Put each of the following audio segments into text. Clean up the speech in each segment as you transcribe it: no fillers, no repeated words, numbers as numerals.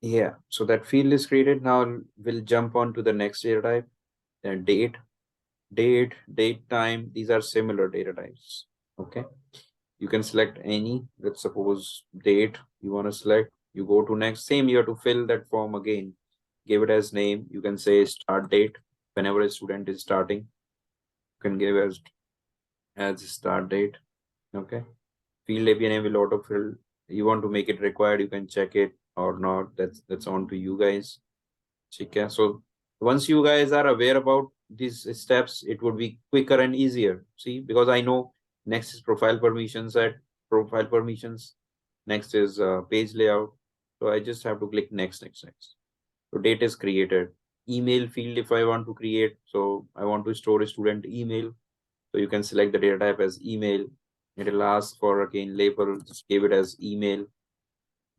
Yeah, so that field is created. Now we'll jump on to the next data type. Then date, time. These are similar data types. Okay, you can select any. Let's suppose date you want to select. You go to next. Same, you have to fill that form again. Give it as name. You can say start date. Whenever a student is starting, you can give as start date. Okay, field API name will autofill. You want to make it required, you can check it or not. That's on to you guys. Okay, so once you guys are aware about these steps, it would be quicker and easier. See, because I know next is profile permissions at profile permissions. Next is page layout. So I just have to click next. So date is created. Email field if I want to create. So I want to store a student email. So you can select the data type as email. It will ask for again label, just give it as email.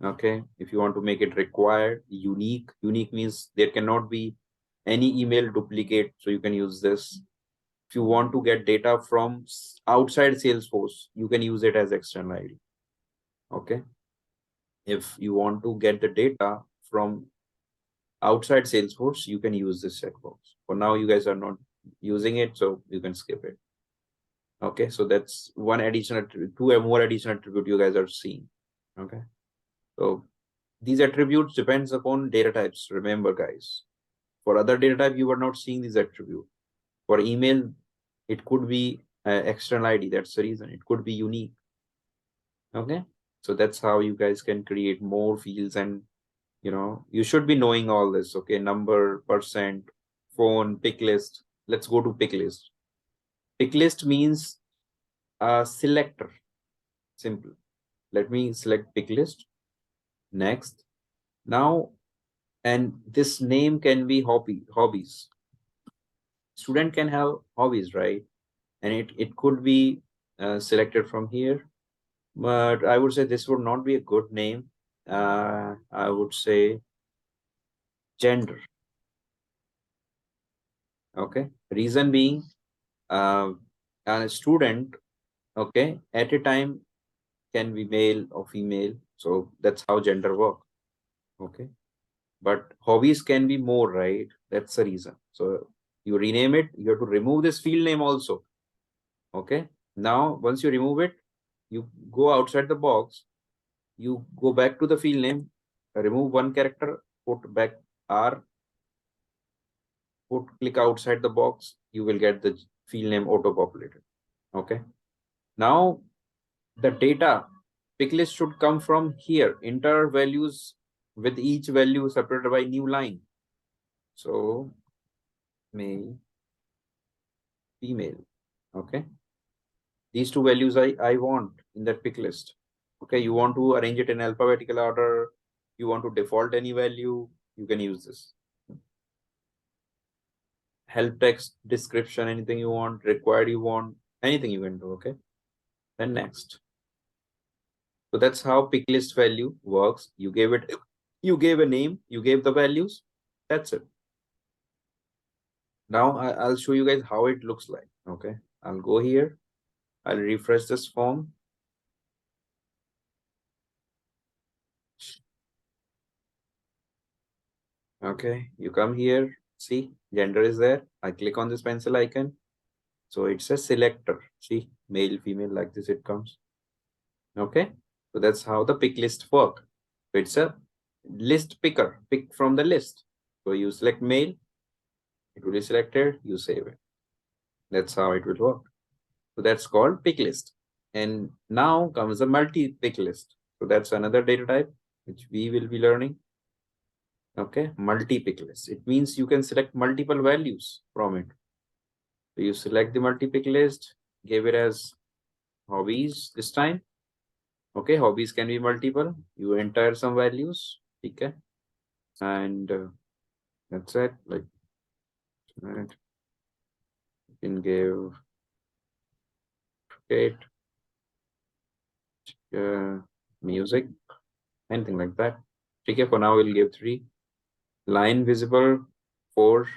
Okay. If you want to make it required, unique means there cannot be any email duplicate. So you can use this. If you want to get data from outside Salesforce, you can use it as external ID. Okay. If you want to get the data from outside Salesforce, you can use this checkbox. For now, you guys are not using it, so you can skip it. Okay, so that's one additional, two more additional attribute you guys are seeing. Okay, so these attributes depends upon data types. Remember, guys, for other data type, you are not seeing these attribute. For email, it could be external ID. That's the reason. It could be unique. Okay, so that's how you guys can create more fields, and you should be knowing all this. Okay, number, percent, phone, pick list. Let's go to pick list. Pick list means a selector. Simple. Let me select pick list. Next. Now, and this name can be hobbies. Student can have hobbies, right? And it could be selected from here. But I would say this would not be a good name. I would say gender. Okay. Reason being, uh, a student, okay, at a time can be male or female. So that's how gender work. Okay. But hobbies can be more, right? That's the reason. So you rename it, you have to remove this field name also. Okay. Now, once you remove it, you go outside the box, you go back to the field name, remove one character, put back R, put click outside the box, you will get the field name auto populated. Okay. Now the data pick list should come from here, enter values with each value separated by new line. So male, female. Okay. These two values I want in that pick list. Okay. You want to arrange it in alphabetical order. You want to default any value. You can use this. Help text, description, anything you want, required you want, anything you can do. Okay. Then next. So that's how pick list value works. You gave a name, you gave the values. That's it. Now I'll show you guys how it looks like. Okay. I'll go here. I'll refresh this form. Okay. You come here. See, gender is there. I click on this pencil icon. So it's a selector. See, male, female, like this it comes. Okay. So that's how the pick list work. So it's a list picker, pick from the list. So you select male, it will be selected, you save it. That's how it will work. So that's called pick list. And now comes a multi-pick list. So that's another data type which we will be learning. Okay, multi-pick list. It means you can select multiple values from it. So you select the multi-pick list, give it as hobbies this time. Okay, hobbies can be multiple. You enter some values. Okay, and that's it. Like, you can give it music, anything like that. Okay, for now we'll give 3. Line visible 4,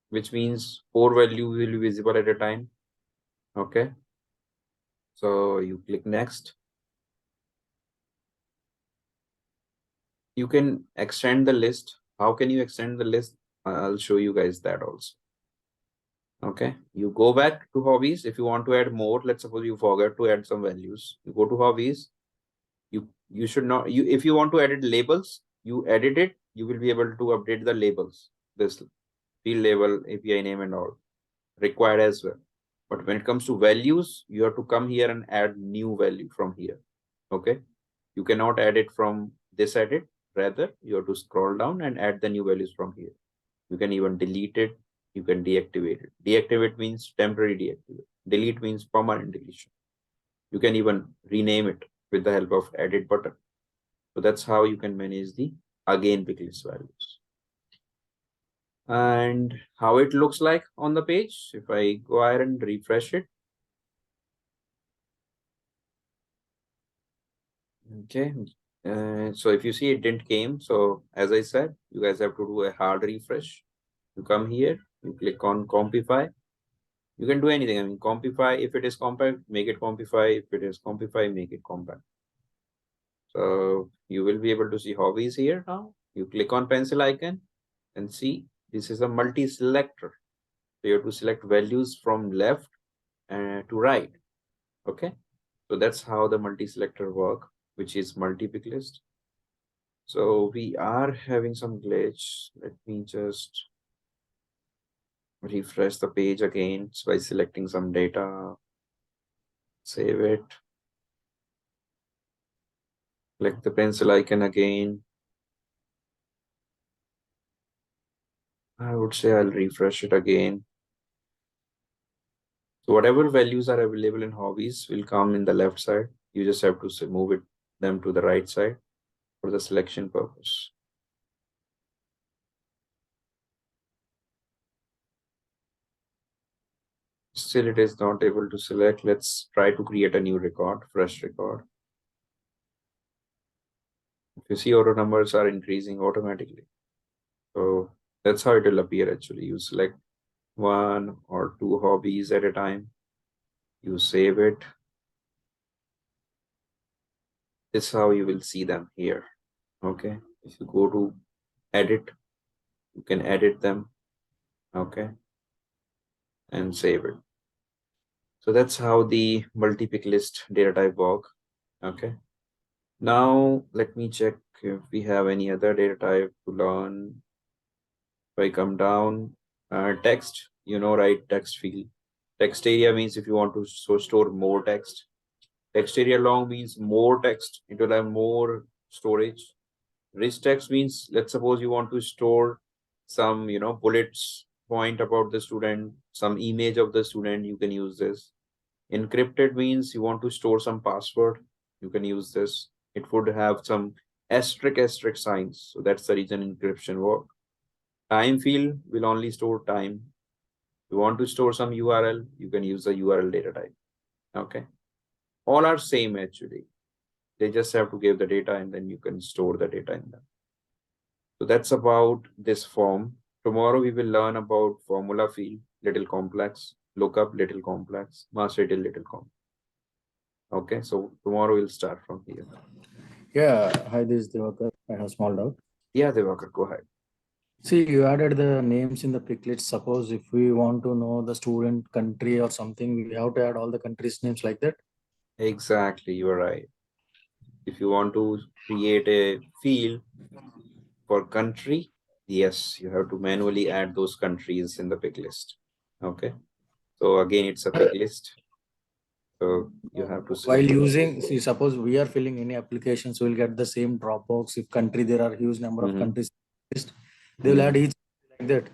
which means 4 value will be visible at a time. Okay, so you click next. You can extend the list. How can you extend the list? I'll show you guys that also. Okay, you go back to hobbies. If you want to add more, let's suppose you forget to add some values. You go to hobbies. You should not, you if you want to edit labels, you edit it. You will be able to update the labels. This field label, API name, and all required as well. But when it comes to values, you have to come here and add new value from here. Okay, you cannot add it from this edit. Rather, you have to scroll down and add the new values from here. You can even delete it. You can deactivate it. Deactivate means temporary deactivate. Delete means permanent deletion. You can even rename it with the help of edit button. So that's how you can manage the again picklist values. And how it looks like on the page, if I go ahead and refresh it. Okay. So if you see it didn't came, so as I said, you guys have to do a hard refresh. You come here, you click on Compify. You can do anything. I mean, Compify, if it is compact, make it Compify. If it is Compify, make it compact. So you will be able to see hobbies here now. You click on pencil icon and see this is a multi-selector. So you have to select values from left to right. Okay. So that's how the multi-selector work, which is multi-pick list. So we are having some glitch. Let me just refresh the page again by selecting some data. Save it. Click the pencil icon again. I would say I'll refresh it again. So whatever values are available in hobbies will come in the left side. You just have to move them to the right side for the selection purpose. Still, it is not able to select. Let's try to create a new record, fresh record. If you see, auto numbers are increasing automatically. So that's how it will appear actually. You select one or two hobbies at a time. You save it. This is how you will see them here. Okay. If you go to edit, you can edit them. Okay. And save it. So that's how the multi-pick list data type work. Okay. Now let me check if we have any other data type to learn. If I come down, text, right, text field. Text area means if you want to store more text. Text area long means more text. It will have more storage. Rich text means, let's suppose you want to store some, bullets point about the student, some image of the student, you can use this. Encrypted means you want to store some password, you can use this. It would have some asterisk signs. So that's the reason encryption work. Time field will only store time. You want to store some URL, you can use the URL data type. Okay. All are same actually. They just have to give the data and then you can store the data in them. So that's about this form. Tomorrow we will learn about formula field, little complex, lookup, little complex, mass detail, little complex. Okay, so tomorrow we'll start from here. Yeah, hi, this is Devakar. I have a small doubt. Yeah, Devakar, go ahead. See, you added the names in the picklet. Suppose if we want to know the student country or something, we have to add all the countries' names like that. Exactly, you are right. If you want to create a field for country, yes, you have to manually add those countries in the pick list. Okay, so again, it's a pick list. So you have to While select. using, see, suppose we are filling any applications, we'll get the same Dropbox. If country, there are huge number of Mhm, countries list, they will add mhm. each like that.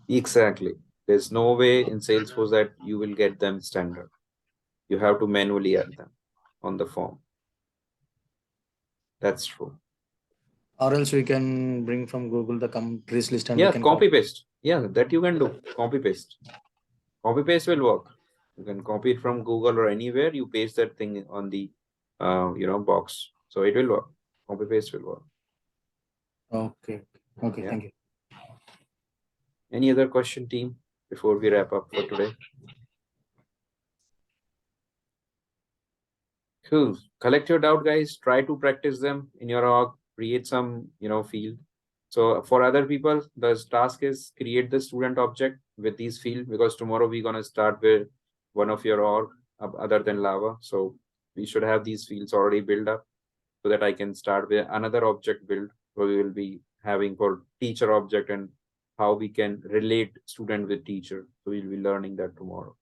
Exactly. There's no way in Salesforce that you will get them standard. You have to manually add them on the form. That's true. Or else we can bring from Google the countries list and we Yeah, can copy copy. paste. Yeah, that you can do. Copy paste. Copy paste will work. You can copy it from Google or anywhere. You paste that thing on the, box. So it will work. Copy paste will work. Okay. Okay. Yeah. Thank you. Any other question, team, before we wrap up for today? Cool. Collect your doubt, guys. Try to practice them in your org. create some, field. So for other people, the task is create the student object with these field, because tomorrow we're gonna start with one of your org other than Lava. So we should have these fields already built up so that I can start with another object build where we will be having for teacher object and how we can relate student with teacher. So we'll be learning that tomorrow.